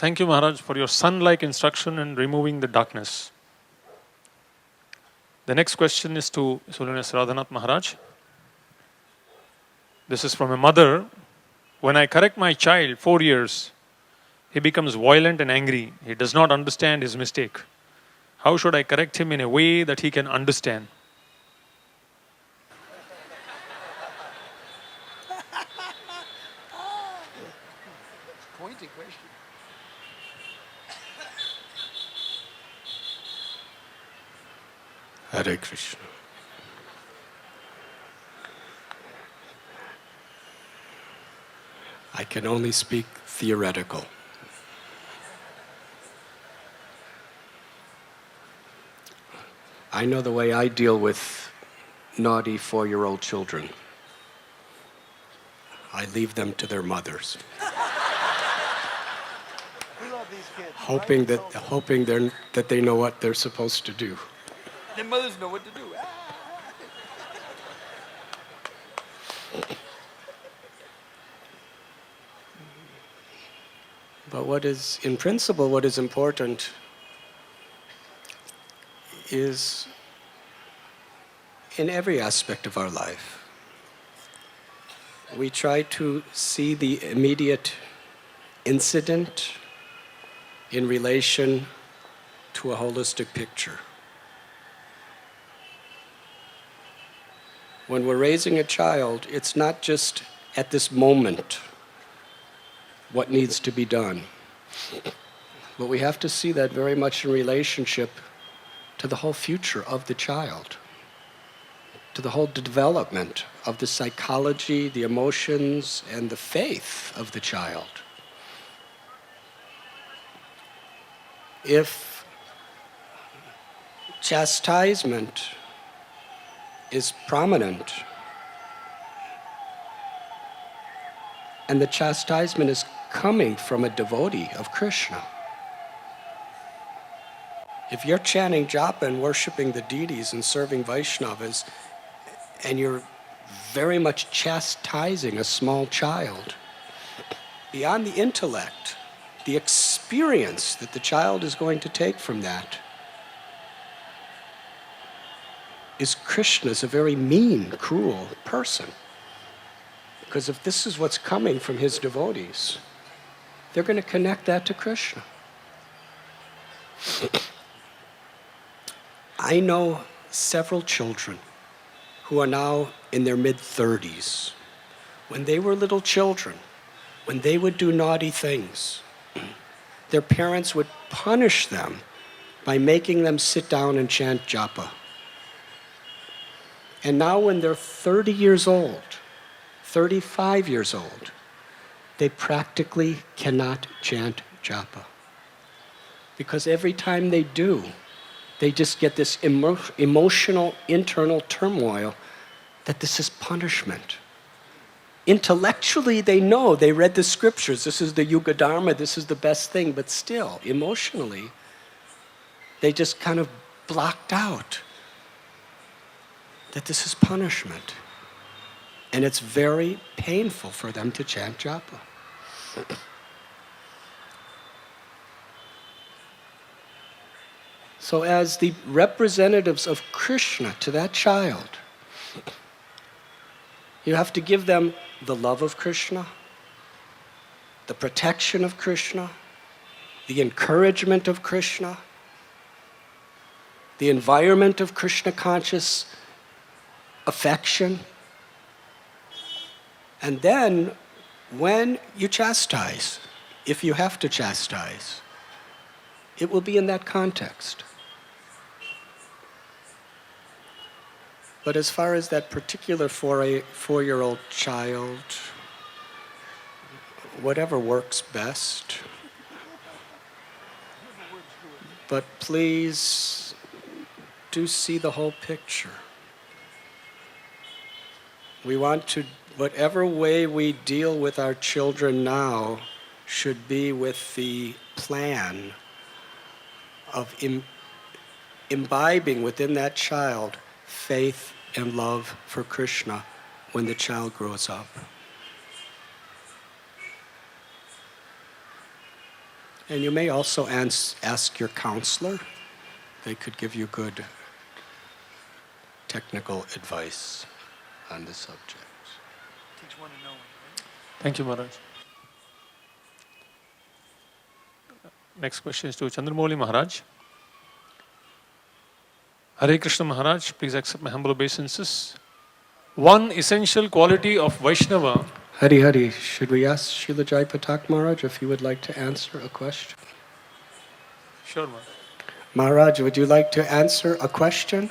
Thank you, Maharaj, for your sun-like instruction in removing the darkness. The next question is to His Holiness Radhanath Maharaj. This is from a mother. When I correct my child, 4 years, he becomes violent and angry. He does not understand his mistake. How should I correct him in a way that he can understand? Pointy question. Hare Krishna. I can only speak theoretical. I know the way I deal with naughty 4-year-old children. I leave them to their mothers. We love these kids. Hoping right? that they know what they're supposed to do. Their mothers know what to do. But in principle, what is important is in every aspect of our life. We try to see the immediate incident in relation to a holistic picture. When we're raising a child, it's not just at this moment what needs to be done, but we have to see that very much in relationship to the whole future of the child, to the whole development of the psychology, the emotions, and the faith of the child. If chastisement is prominent, and the chastisement is coming from a devotee of Krishna, if you're chanting japa and worshiping the deities and serving Vaishnavas, and you're very much chastising a small child, beyond the intellect, the experience that the child is going to take from that is Krishna's a very mean, cruel person. Because if this is what's coming from his devotees, they're going to connect that to Krishna. I know several children who are now in their mid-30s. When they were little children, when they would do naughty things, their parents would punish them by making them sit down and chant japa. And now when they're 30 years old, 35 years old, they practically cannot chant japa. Because every time they do, they just get this emotional internal turmoil that this is punishment. Intellectually, they know, they read the scriptures, this is the Yuga Dharma, this is the best thing, but still, emotionally, they just kind of blocked out that this is punishment. And it's very painful for them to chant japa. So as the representatives of Krishna to that child, you have to give them the love of Krishna, the protection of Krishna, the encouragement of Krishna, the environment of Krishna conscious affection. And then when you chastise, if you have to chastise, it will be in that context. But as far as that particular 4-year-old child, whatever works best. But please do see the whole picture. We want to, whatever way we deal with our children now should be with the plan of imbibing within that child faith and love for Krishna when the child grows up. And you may also ask your counselor. They could give you good technical advice on the subject. Takes one to know one, right? Thank you, Maharaj. Next question is to Chandramauli Maharaj. Hare Krishna Maharaj, please accept my humble obeisances. One essential quality of Vaishnava. Hari Hari, should we ask Srila Jai Patak Maharaj if he would like to answer a question? Sure, Maharaj. Maharaj, would you like to answer a question?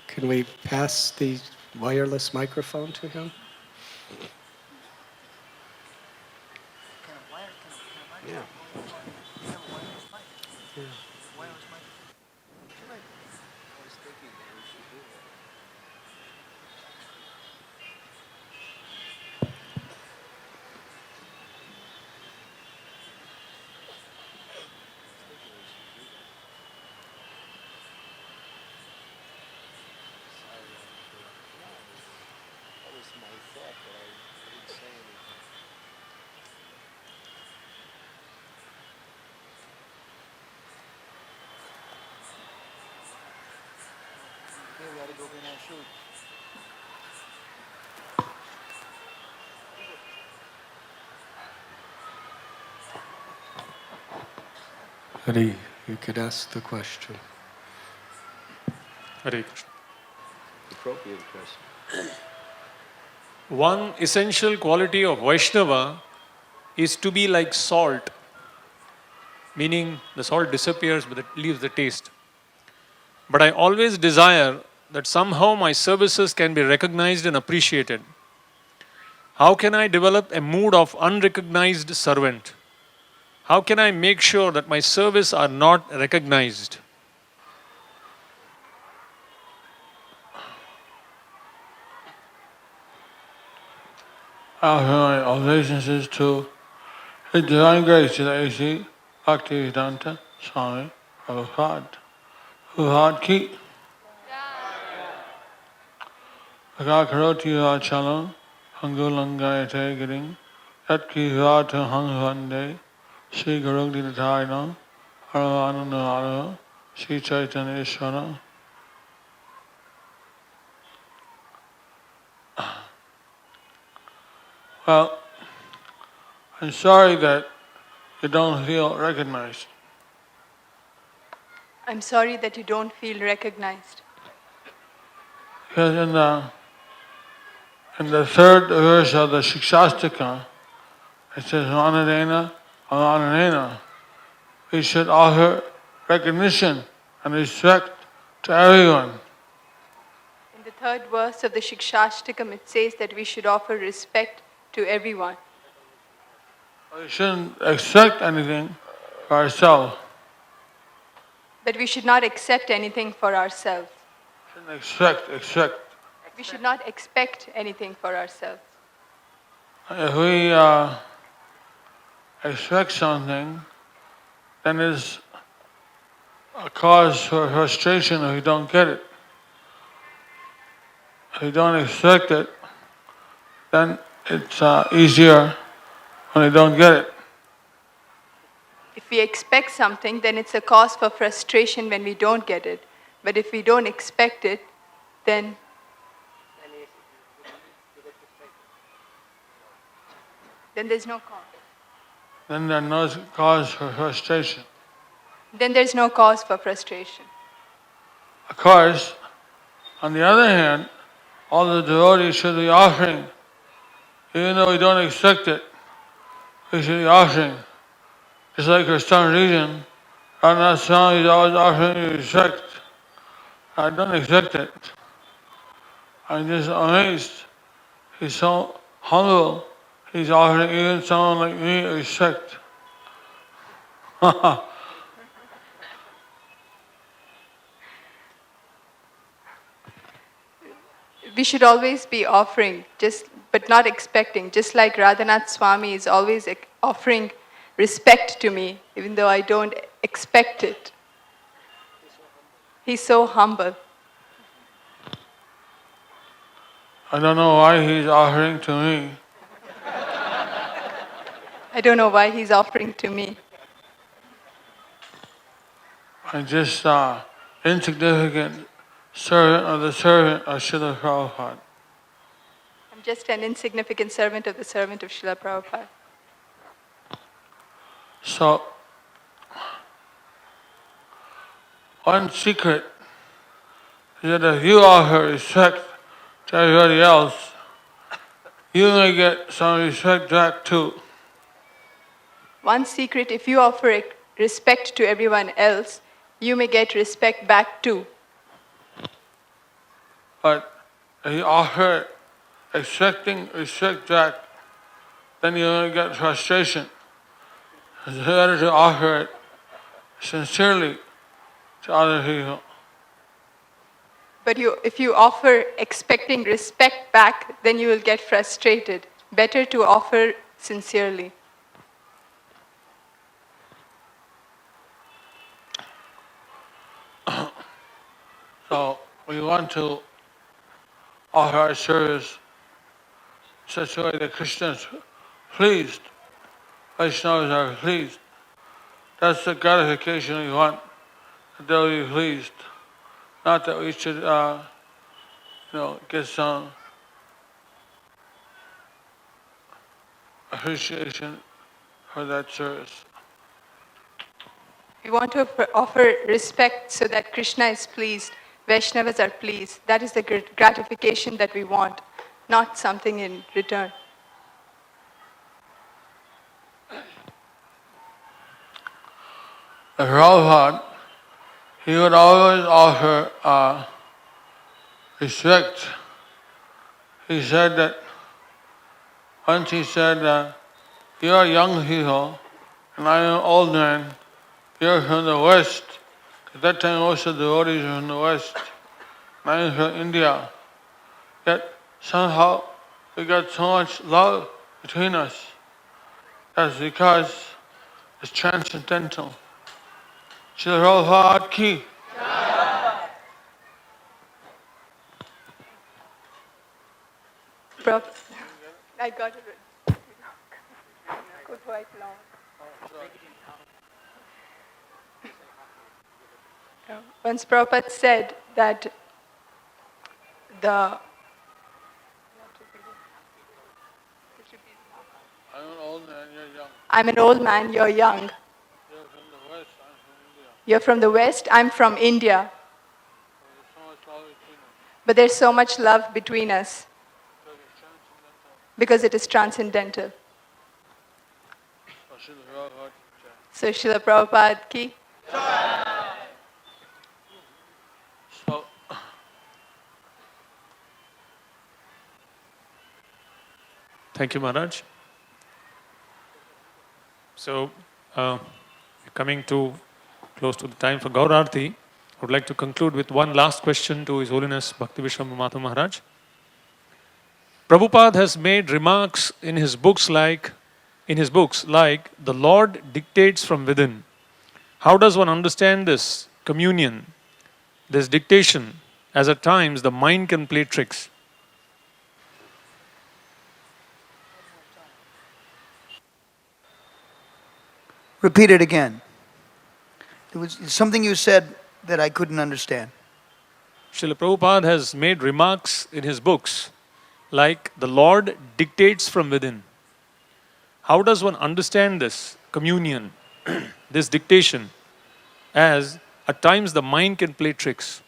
Can we pass the wireless microphone to him? Yeah. Yeah, we gotta go in and shoot. Hari, you could ask the question. Hare Krishna. Appropriate question. One essential quality of Vaishnava is to be like salt, meaning the salt disappears but it leaves the taste. But I always desire that somehow my services can be recognized and appreciated. How can I develop a mood of unrecognized servant? How can I make sure that my service are not recognized? Our obeisances to His Divine Grace, the A.C. Bhakti Radhanath-Swami Prabhupada, who had ki Akakaroti Vachalam Angulangayate Giring Yat ki Vata Hangvande Sri Gurukdi Datharinam Aravananara Sri Chaitanya Ishvara. Well, I'm sorry that you don't feel recognized. I'm sorry that you don't feel recognized. Because in the third verse of the Shikshastika, it says, Anadena, Ananena. We should offer recognition and respect to everyone. In the third verse of the Shikshashtakam, it says that we should offer respect to everyone. We shouldn't expect anything for ourselves. That we should not accept anything for ourselves. Shouldn't expect. We should not expect anything for ourselves. If we expect something, then it's a cause for frustration if we don't get it. If we don't expect it, then it's easier when we don't get it. If we expect something, then it's a cause for frustration when we don't get it. But if we don't expect it, then there's no cause. Then there's no cause for frustration. Then there's no cause for frustration. Of course, on the other hand, all the devotees should be offering. Even though we don't expect it, we should be offering. Just like for some reason, Radhanath-Swami is always offering me respect. I don't expect it. I'm just amazed. He's so humble. He's offering even someone like me respect. We should always be offering, but not expecting. Just like Radhanath-Swami is always offering respect to me, even though I don't expect it. He's so humble. I don't know why he's offering to me. I don't know why he's offering to me. I'm just insignificant servant of the servant of Srila Prabhupada. I'm just an insignificant servant of the servant of Srila Prabhupada. So, one secret is that if you offer respect to everybody else, you may get some respect back too. One secret, if you offer respect to everyone else, you may get respect back too. But if you offer expecting respect back, then you may get frustration. It's better to offer it sincerely to other people. But if you offer expecting respect back, then you will get frustrated. Better to offer sincerely. So we want to offer our service in such a way that Krishna is pleased, Vaishnavas are pleased. That's the gratification we want, that they'll be pleased. Not that we should, get some appreciation for that service. We want to offer respect so that Krishna is pleased, Vaishnavas are pleased. That is the gratification that we want, not something in return. The Prabhupada, he would always offer respect. He said that, once he said, you are young people, and I am an old man, you're from the West. At that time most of the devotees were from the West, and I am from India. Yet somehow we got so much love between us. That's because it's transcendental. Srila Prabhupada ki. I got it. Quite long. Once Prabhupada said that I'm an old man, you're young. I'm an old man, you're young. You're from the West, I'm from India. You're from the West, I'm from India. There's so much love between us. But there's so much love between us Because it's transcendental. because it is transcendental. So Srila Prabhupada ki jai. So Srila Prabhupada ki. So, Thank you, Maharaj. So, we're coming to close to the time for Gaur Aarti. I would like to conclude with one last question to His Holiness Bhakti Vishrambar Madhav Maharaj. Prabhupada has made remarks in his books like, the Lord dictates from within. How does one understand this communion, this dictation, as at times the mind can play tricks? Repeat it again. There was something you said that I couldn't understand. Srila Prabhupada has made remarks in his books like, the Lord dictates from within. How does one understand this communion, this dictation, as at times the mind can play tricks?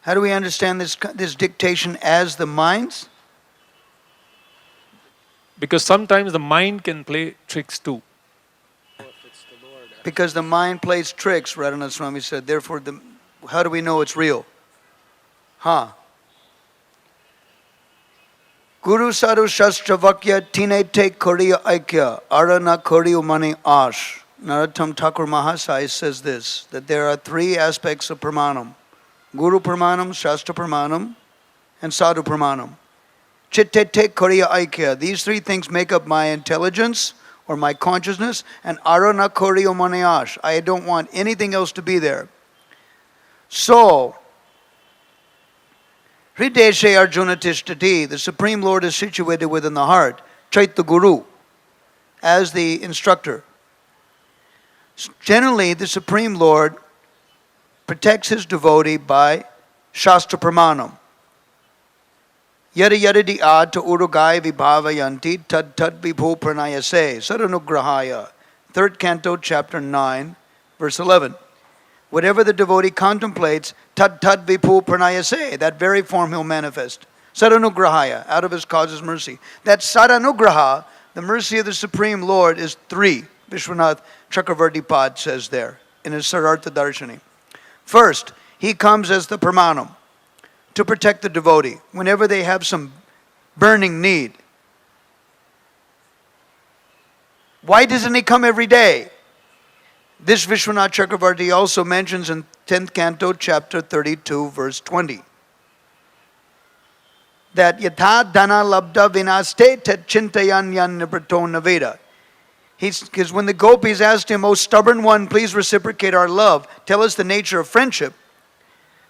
How do we understand this dictation as the mind's? Because sometimes the mind can play tricks too. Because the mind plays tricks, Radhanath-Swami said. Therefore, how do we know it's real? Guru Sadhu Shastra Vakya Tine Te Koriya Aikya Arana Koriya Mani Ash. Narottam Thakur Mahasaya says this, that there are three aspects of pramanam. Guru pramanam, Shastra pramanam, and Sadhu pramanam. Chitte Te Koriya Aikya. These three things make up my intelligence or my consciousness, and Arana Koriya Mani Ash. I don't want anything else to be there. So, Hrideshe Arjuna Tishtati, the Supreme Lord is situated within the heart. Chaitya Guru. as the instructor. Generally, the Supreme Lord protects his devotee by Shastra Pramanam. Yada yada di ad to urugai vibhavayanti tad tad vibhu pranayase sadanugrahaya. 3rd Canto, Chapter 9, verse 11. Whatever the devotee contemplates, tad tad vibhu pranayase, that very form he'll manifest. Sadanugrahaya, out of his causes mercy. That sadanugraha, the mercy of the Supreme Lord, is 3. Vishwanath Chakravarti Pad says there in his Sarartha Darshani. First, he comes as the pramanam to protect the devotee whenever they have some burning need. Why doesn't he come every day? This Vishwanath Chakravarti also mentions in 10th Canto, Chapter 32, verse 20. That yatha dhana labda vinaste tat chintayan yan nibrato naveda. Because when the gopis asked him, "O stubborn one, please reciprocate our love. Tell us the nature of friendship."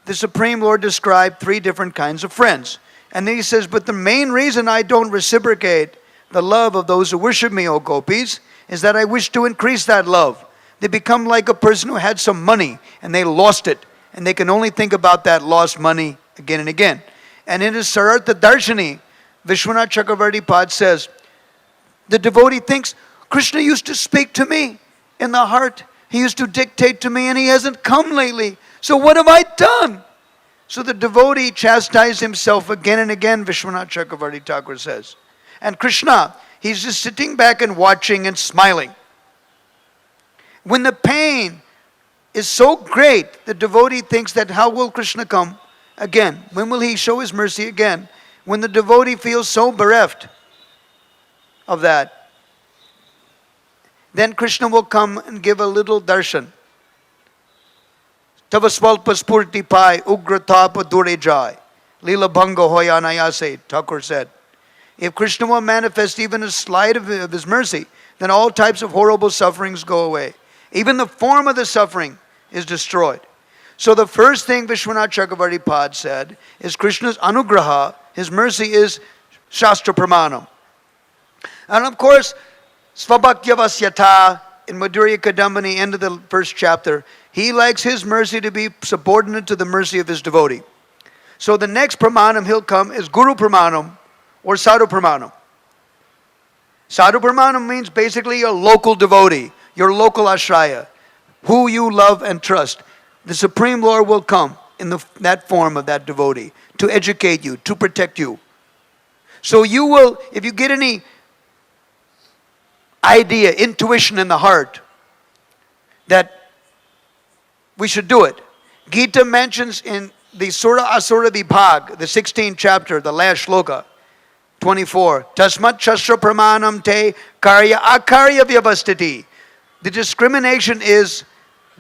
The Supreme Lord described 3 different kinds of friends. And then he says, but the main reason I don't reciprocate the love of those who worship me, O gopis, is that I wish to increase that love. They become like a person who had some money and they lost it. And they can only think about that lost money again and again. And in his Sarartha Darshani, Vishwanath Chakravarti Pad says, the devotee thinks, Krishna used to speak to me in the heart. He used to dictate to me and he hasn't come lately. So what have I done? So the devotee chastised himself again and again, Vishwanath Chakravarti Thakur says. And Krishna, he's just sitting back and watching and smiling. When the pain is so great, the devotee thinks that how will Krishna come again? When will he show his mercy again? When the devotee feels so bereft of that, then Krishna will come and give a little darshan. Tava swalpa spurti pai ugra tapa dure jai. Lila bhanga hoyanayase, Thakur said. If Krishna will manifest even a slight of his mercy, then all types of horrible sufferings go away. Even the form of the suffering is destroyed. So the first thing Vishwanath Chakravarti Pad said is Krishna's anugraha, his mercy is Shastra Pramanam. And of course, Svabhakyavasyata in Madhurya Kadambini, end of the 1st chapter, he likes his mercy to be subordinate to the mercy of his devotee. So the next pramanam he'll come is Guru Pramanam or Sadhu Pramanam. Sadhu Pramanam means basically your local devotee, your local ashraya, who you love and trust. The Supreme Lord will come in that form of that devotee to educate you, to protect you. So you will, if you get any idea, intuition in the heart that we should do it. Gita mentions in the Sura Asura Vibhag, the 16th chapter, the last shloka, 24, Tasmat Shastra Pramanam Te Karya Akarya Vyavastiti. The discrimination is,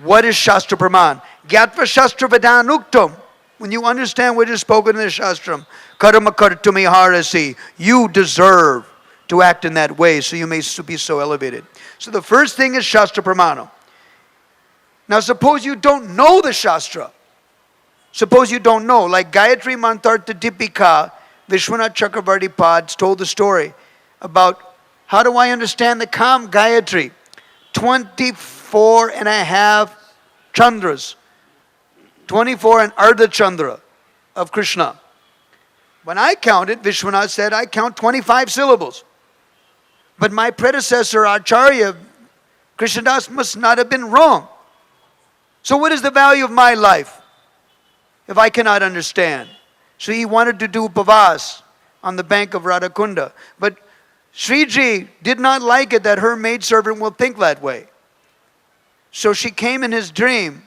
what is Shastra Praman? Gyatva Shastra Vedanuktam. When you understand what is spoken in the Shastram, Karma Kartumi Harasi, you deserve to act in that way, so you may be so elevated. So the first thing is Shastra Pramanam. Now suppose you don't know the Shastra. Suppose you don't know, like Gayatri Mantartha Dipika, Vishwanath Chakravarti Pad told the story about how do I understand the Kam Gayatri. 24 and a half Chandras. 24 and Ardha Chandra of Krishna. When I counted, Vishwanath said, I count 25 syllables. But my predecessor, Acharya Krishnadas, must not have been wrong. So what is the value of my life if I cannot understand? So he wanted to do Pavas on the bank of Radhakunda. But Sriji did not like it that her maidservant will think that way. So she came in his dream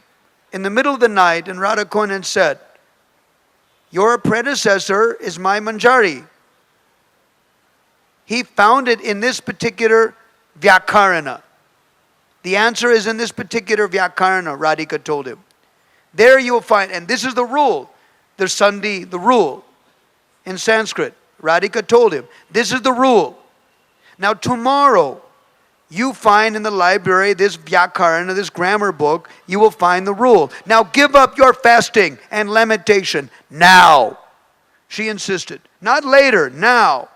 in the middle of the night and Radhakunda said, your predecessor is my Manjari. He found it in this particular Vyakarana. The answer is in this particular Vyakarana, Radhika told him. There you will find, and this is the rule, the Sandhi, the rule in Sanskrit. Radhika told him, this is the rule. Now tomorrow, you find in the library this Vyakarana, this grammar book, you will find the rule. Now give up your fasting and lamentation now. She insisted. Not later, now.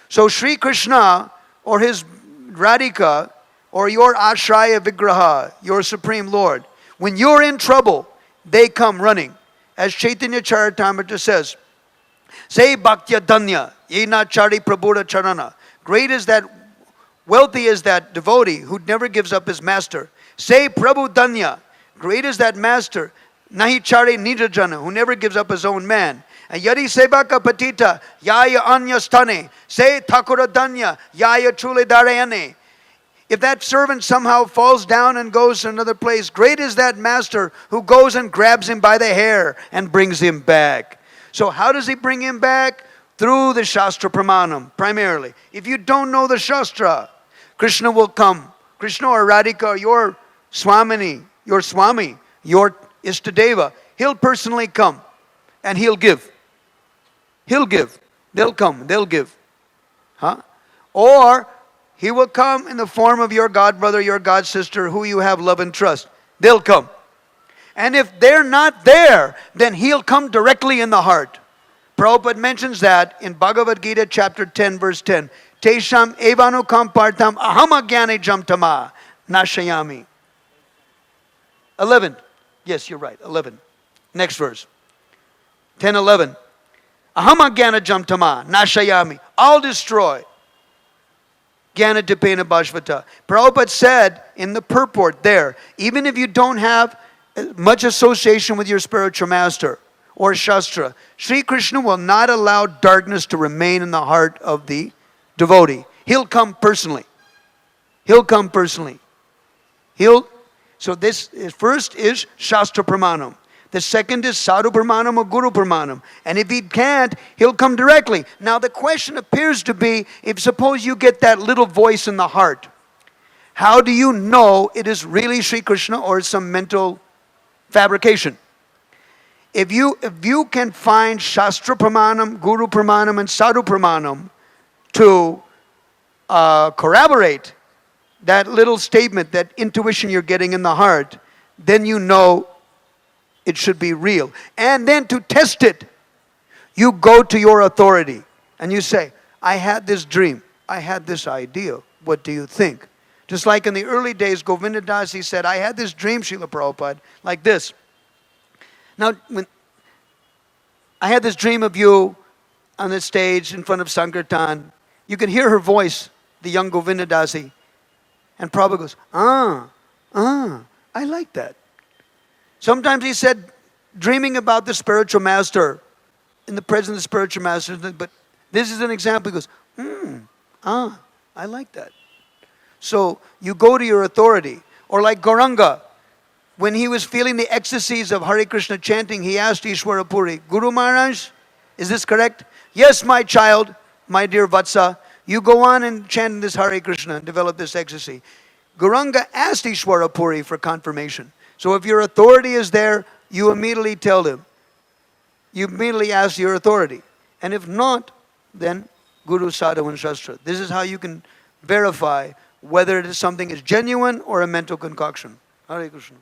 So Sri Krishna or his Radhika or your Ashraya Vigraha, your Supreme Lord, when you're in trouble, they come running. As Chaitanya Charitamrita says, say Bhaktya Danya, Yena Chari Prabhuda Charana. Great is that, wealthy is that devotee who never gives up his master. Say Prabhu Danya, great is that master, Nahi Chari Nijajana, who never gives up his own man. And Yadi Sebaka Patita, Yaya Anya Stane, say Thakura Danya, Yaya Chule Darayane. If that servant somehow falls down and goes to another place, great is that master who goes and grabs him by the hair and brings him back. So how does he bring him back? Through the Shastra Pramanam, primarily. If you don't know the Shastra, Krishna will come. Krishna or Radhika, your Swamini, your Swami, your Istadeva, he'll personally come and he'll give. He'll give. They'll come, they'll give. Huh? Or he will come in the form of your godbrother, your godsister, who you have love and trust. They'll come. And if they're not there, then he'll come directly in the heart. Prabhupada mentions that in Bhagavad Gita chapter 10 verse 10. Tesham evanukam partham aham agyane jamtama nashayami. 11. Yes, you're right. 11. Next verse. 10:11. Aham agyana jamtama nashayami. I'll destroy. Jnana dipena bhashvata. Prabhupada said in the purport there, even if you don't have much association with your spiritual master or Shastra, Sri Krishna will not allow darkness to remain in the heart of the devotee. He'll come personally. He'll come personally. So this first is Shastra Pramanam. The second is Sadhu Pramanam or Guru Pramanam. And if he can't, he'll come directly. Now the question appears to be, if suppose you get that little voice in the heart, how do you know it is really Sri Krishna or some mental fabrication? If you can find Shastra Pramanam, Guru Pramanam and Sadhu Pramanam to corroborate that little statement, that intuition you're getting in the heart, then you know it should be real. And then to test it, you go to your authority and you say, I had this dream, I had this idea, what do you think? Just like in the early days, Govinda Das, he said, I had this dream, Srila Prabhupada, like this. Now, when I had this dream of you on the stage in front of Sankirtan, you can hear her voice, the young Govinda Dasi, and Prabhupada goes, I like that. Sometimes he said, dreaming about the spiritual master, in the presence of the spiritual master, but this is an example. He goes, I like that. So you go to your authority. Or like Gauranga, when he was feeling the ecstasies of Hare Krishna chanting, he asked Ishwara Puri, Guru Maharaj, is this correct? Yes, my child, my dear Vatsa, you go on and chant this Hare Krishna and develop this ecstasy. Gauranga asked Ishwara Puri for confirmation. So if your authority is there, you immediately tell them. You immediately ask your authority. And if not, then Guru, Sadhu and Shastra. This is how you can verify whether it is something is genuine or a mental concoction. Hare Krishna.